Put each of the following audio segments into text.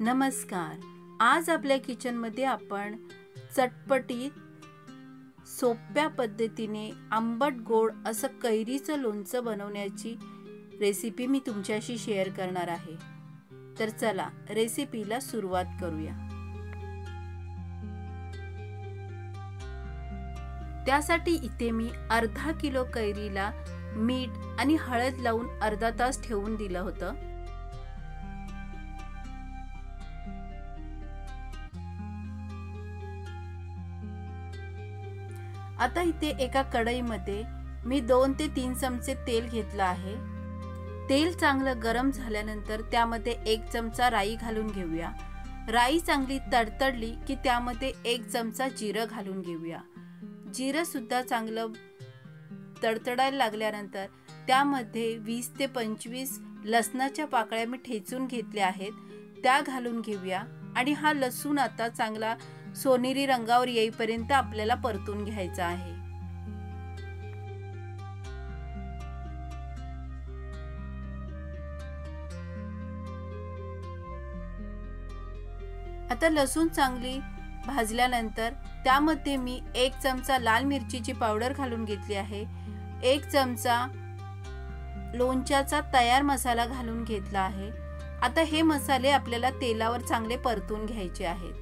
नमस्कार। आज आपल्या किचनमध्ये आपण चटपटीत सोप्या पद्धतीने आंबट गोड असं कैरीचं लोणचं बनवण्याची रेसिपी मी तुमच्याशी शेअर करणार आहे। तर चला रेसिपीला सुरुवात करूया। त्यासाठी इथे मी अर्धा किलो कैरीला मीठ आणि हळद लावून अर्धा तास ठेवून दिलं होतं। आता इथे एका कढईमध्ये मी 2 ते 3 चमचे तेल घेतलं आहे। तेल चांगलं गरम झाल्यानंतर त्यामध्ये 1 चमचा राई घालून घेऊया। राई चांगली तडतडली की त्यामध्ये 1 चमचा जिरं घालून घेऊया। जिरं सुद्धा चांगलं तडतडायला लागल्यानंतर त्यामध्ये 20 ते 25 लसणाच्या पाकळ्या मी ठेचून घेतल्या आहेत, त्या घालून घेऊया। आणि हा लसूण आता चांगला सोनेरी रंगावर येईपर्यंत आपल्याला परतून घ्यायचा आहे। आता लसूण चांगली भाजल्यानंतर त्यामध्ये मी 1 चमचा लाल मिरचीची पावडर घालून घेतली आहे। 1 चमचा लोणच्याचा तयार मसाला घालून घेतला आहे। आता हे मसाले आपल्याला तेलावर चांगले परतून घ्यायचे आहेत।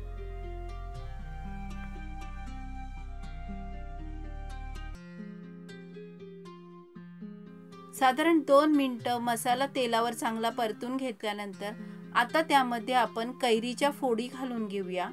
साधारण 2 मिनिटं मसाला तेलावर चांगला परतून घेतल्यानंतर आता त्यामध्ये आपण कैरीच्या फोडी घालून घेऊया।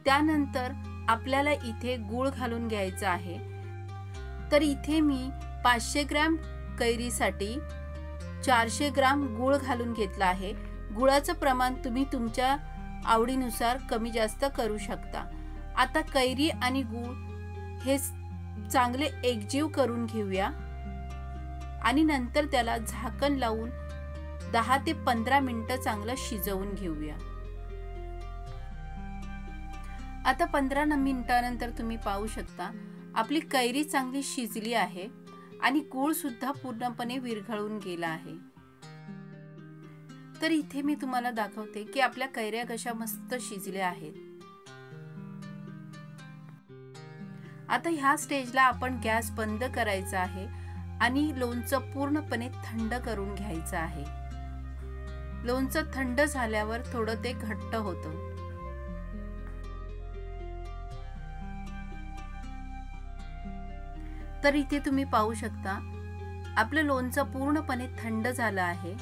त्यानंतर आपल्याला इथे गूळ घालून घ्यायचा आहे। तर इथे मी 500 ग्रॅम कैरीसाठी 400 ग्राम गूळ घालून घेतला आहे। गुळाचं प्रमाण तुम्ही तुमच्या आवडीनुसार कमी जास्त करू शकता। आता कैरी आणि गूळ हे चांगले एकजीव करून घेऊया आणि नंतर त्याला झाकण लावून 10 ते 15 मिनिटं चांगलं शिजवून घेऊया। आता 15 मिनिटांनंतर तुम्ही पाहू शकता आपली कैरी चांगली शिजली आहे आणि गूळ सुद्धा पूर्णपणे विरघळून गेला आहे। तर इथे मी तुम्हाला दाखवते की आपल्या कैऱ्या कशा मस्त शिजल्या आहेत। आता ह्या स्टेजला आपण गॅस बंद करायचा आहे आणि लोणचं पूर्णपणे थंड करून घ्यायचं आहे। लोणचं थंड झाल्यावर थोडं ते घट्ट होतं। तर इथे तुम्ही पाहू शकता आपलं लोणचं पूर्णपणे थंड झालं आहे।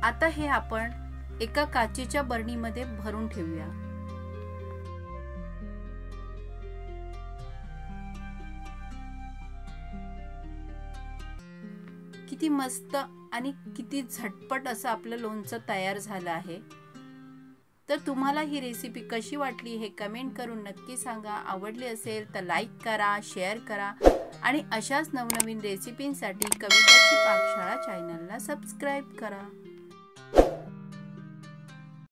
आता हे आपण एका काचेच्या बरणीमध्ये भरून ठेवूया। किती मस्त आणि किती झटपट असं आपलं लोणचं तयार झालं आहे। तर तुम्हाला ही रेसिपी कशी वाटली हे कमेंट करून नक्की सांगा। आवडली असेल तर लाईक करा, शेअर करा आणि अशाच नवनवीन रेसिपींसाठी कविताची पाकशाळा चॅनलला सबस्क्राइब करा।